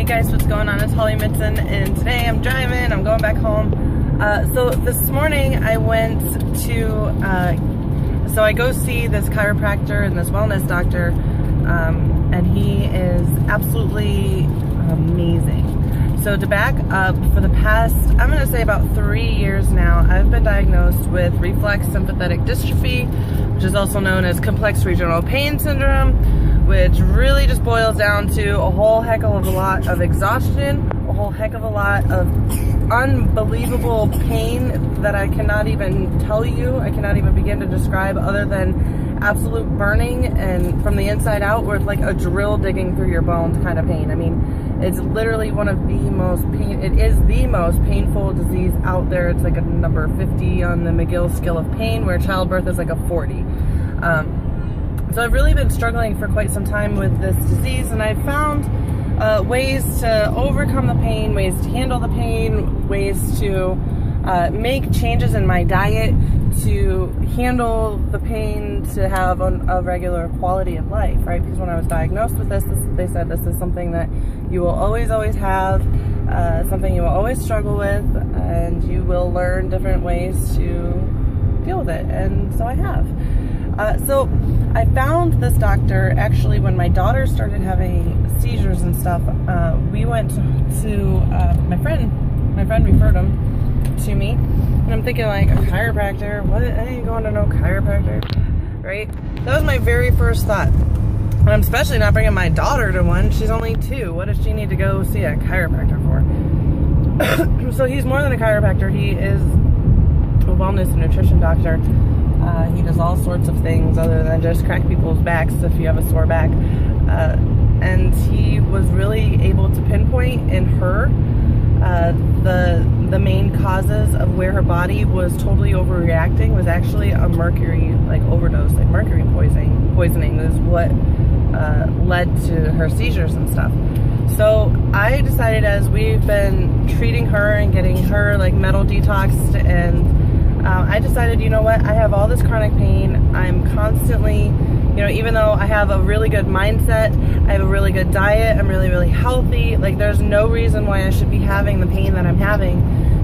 guys, what's going on? It's Holly Mitson, and today I'm driving, I'm going back home. So this morning I went to, so I go see this chiropractor and this wellness doctor, and he is absolutely amazing. So to back up, for the past, I'm going to say about 3 years now, I've been diagnosed with reflex sympathetic dystrophy, which is also known as complex regional pain syndrome, which really just boils down to a whole heck of a lot of exhaustion, a whole heck of a lot of unbelievable pain that I cannot even tell you, I cannot even begin to describe, other than absolute burning and from the inside out, where it's like a drill digging through your bones kind of pain. I mean, it's literally one of the most it is the most painful disease out there. It's like a number 50 on the McGill scale of pain, where childbirth is like a 40. So I've really been struggling for quite some time with this disease, and I've found ways to overcome the pain, ways to handle the pain, ways to make changes in my diet to handle the pain, to have a regular quality of life, right? Because when I was diagnosed with this, they said this is something that you will always have, something you will always struggle with, and you will learn different ways to deal with it, and so I have. So I found this doctor actually when my daughter started having seizures and stuff. We went to my friend referred him to me, and I'm thinking, like, a chiropractor? What? I ain't going to no chiropractor, right? That was my very first thought. And I'm especially not bringing my daughter to one. She's only 2. What does she need to go see a chiropractor for? So he's more than a chiropractor. He is a wellness and nutrition doctor. He does all sorts of things other than just crack people's backs if you have a sore back. And he was really able to pinpoint in her the main causes of where her body was totally overreacting was actually a mercury overdose, like mercury poisoning is what led to her seizures and stuff. So I decided, as we've been treating her and getting her like metal detoxed, and I decided, you know what, I have all this chronic pain. I'm constantly, you know, even though I have a really good mindset, I have a really good diet, I'm really, really healthy, like there's no reason why I should be having the pain that I'm having.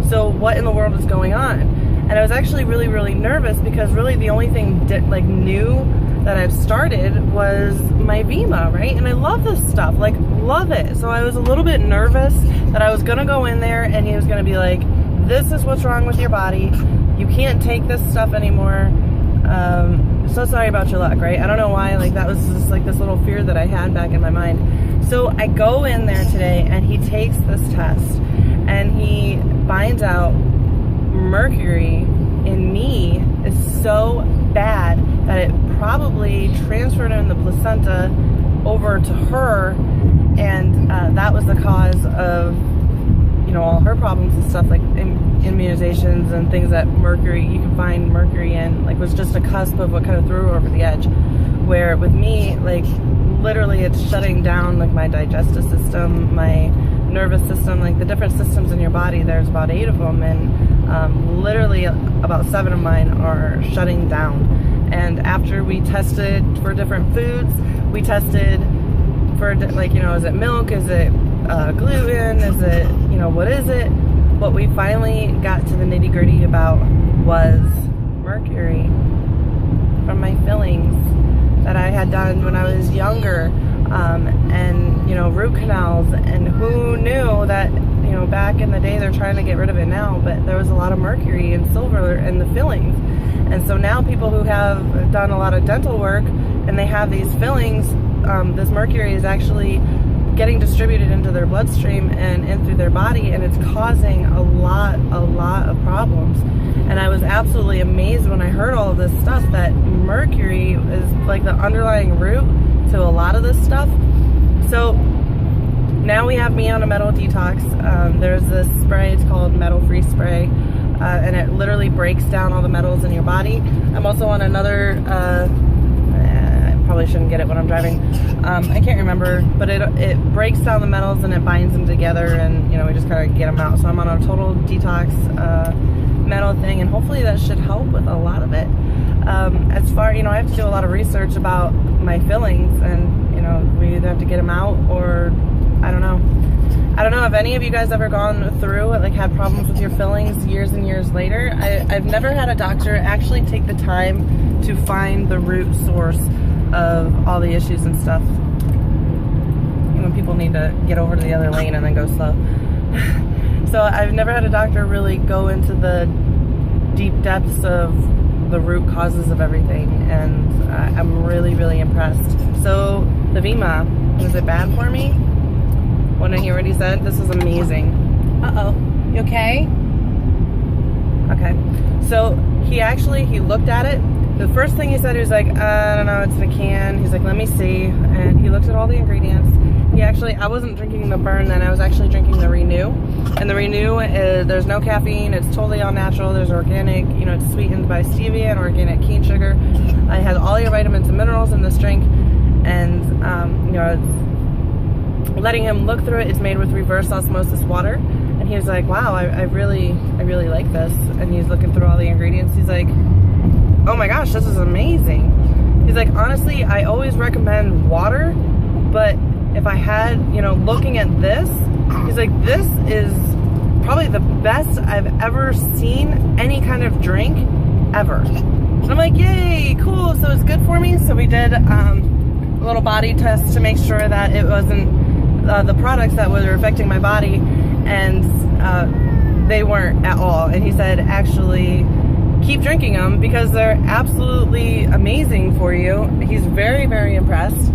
So what in the world is going on? And I was actually really, really nervous, because really the only thing new that I've started was my Vima, right? And I love this stuff, like love it. So I was a little bit nervous that I was gonna go in there and he was gonna be like, this is what's wrong with your body. You can't take this stuff anymore. So sorry about your luck, right? I don't know why, like that was just like this little fear that I had back in my mind. So I go in there today and he takes this test and he finds out mercury in me is so bad that it probably transferred in the placenta over to her, and that was the cause of, you know, all her problems and stuff, like immunizations and things that mercury, you can find mercury in, like was just a cusp of what kind of threw her over the edge. Where with me, like literally it's shutting down like my digestive system, my nervous system, like the different systems in your body, there's about 8 of them, and literally about 7 of mine are shutting down. And after we tested for different foods, we tested for like, you know, is it milk, is it gluten, is it, you know, what is it? What we finally got to the nitty-gritty about was mercury from my fillings that I had done when I was younger, and, you know, root canals, and who knew that, you know, back in the day, they're trying to get rid of it now, but there was a lot of mercury and silver in the fillings. And so now people who have done a lot of dental work and they have these fillings, this mercury is actually getting distributed into their bloodstream and in through their body, and it's causing a lot of problems. And I was absolutely amazed when I heard all of this stuff, that mercury is like the underlying root to a lot of this stuff. So now we have me on a metal detox. There's this spray, it's called Metal Free Spray, and it literally breaks down all the metals in your body. I'm also on another, probably shouldn't get it when I'm driving. I can't remember, but it breaks down the metals and it binds them together, and, you know, we just kind of get them out. So I'm on a total detox metal thing, and hopefully that should help with a lot of it. As far, you know, I have to do a lot of research about my fillings, and, you know, we either have to get them out or I don't know. I don't know if any of you guys ever gone through, like had problems with your fillings years and years later. I've never had a doctor actually take the time to find the root source of all the issues and stuff. When people need to get over to the other lane and then go slow. So I've never had a doctor really go into the deep depths of the root causes of everything, and I'm really, really impressed. So the Vima, was it bad for me? Want to hear what he said? This is amazing. Uh-oh. You okay? Okay. So he looked at it. The first thing he said, he was like, I don't know, it's in a can. He's like, let me see. And he looked at all the ingredients. I wasn't drinking the Burn then, I was actually drinking the Renew. And the Renew, there's no caffeine, it's totally all natural, there's organic, you know, it's sweetened by stevia and organic cane sugar. It has all your vitamins and minerals in this drink. And, you know, it's letting him look through it. It's made with reverse osmosis water. And he was like, wow, I really like this. And he's looking through all the ingredients. He's like, oh my gosh, this is amazing. He's like, honestly, I always recommend water, but if I had, you know, looking at this, he's like, this is probably the best I've ever seen any kind of drink ever. And I'm like, yay, cool, so it's good for me. So we did a little body test to make sure that it wasn't the products that were affecting my body, and they weren't at all. And he said, actually, keep drinking them because they're absolutely amazing for you. He's very, very impressed.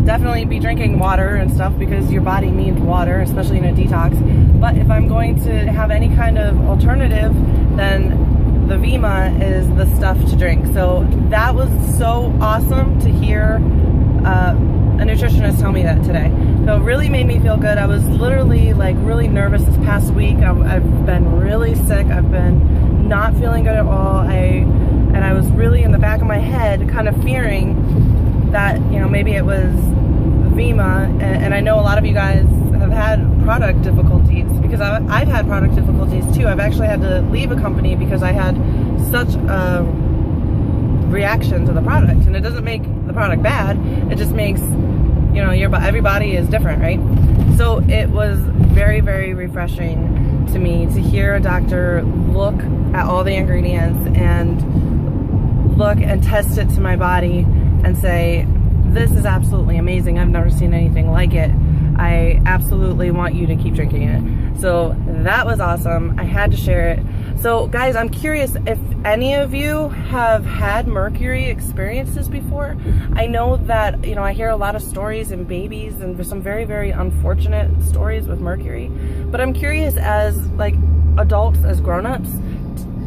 Definitely be drinking water and stuff because your body needs water, especially in a detox. But if I'm going to have any kind of alternative, then the Vima is the stuff to drink. So that was so awesome to hear a nutritionist tell me that today. So it really made me feel good. I was literally like really nervous this past week. I've been really sick. I've been not feeling good at all. And I was really in the back of my head kind of fearing that, you know, maybe it was Vima, and I know a lot of you guys have had product difficulties, because I've had product difficulties too. I've actually had to leave a company because I had such a reaction to the product, and it doesn't make the product bad, it just makes, you know, everybody is different, right? So it was very, very refreshing to me to hear a doctor look at all the ingredients and look and test it to my body and say, this is absolutely amazing. I've never seen anything like it. I absolutely want you to keep drinking it. So that was awesome. I had to share it. So guys, I'm curious if any of you have had Mercury experiences before. I know that, you know, I hear a lot of stories in babies and some very, very unfortunate stories with Mercury. But I'm curious, as like adults, as grown-ups,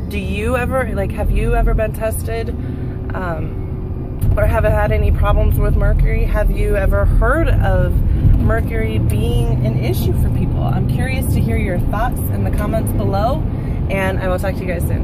do you ever, like, have you ever been tested? Or have had any problems with Mercury? Have you ever heard of Mercury being an issue for people? I'm curious to hear your thoughts in the comments below, and I will talk to you guys soon.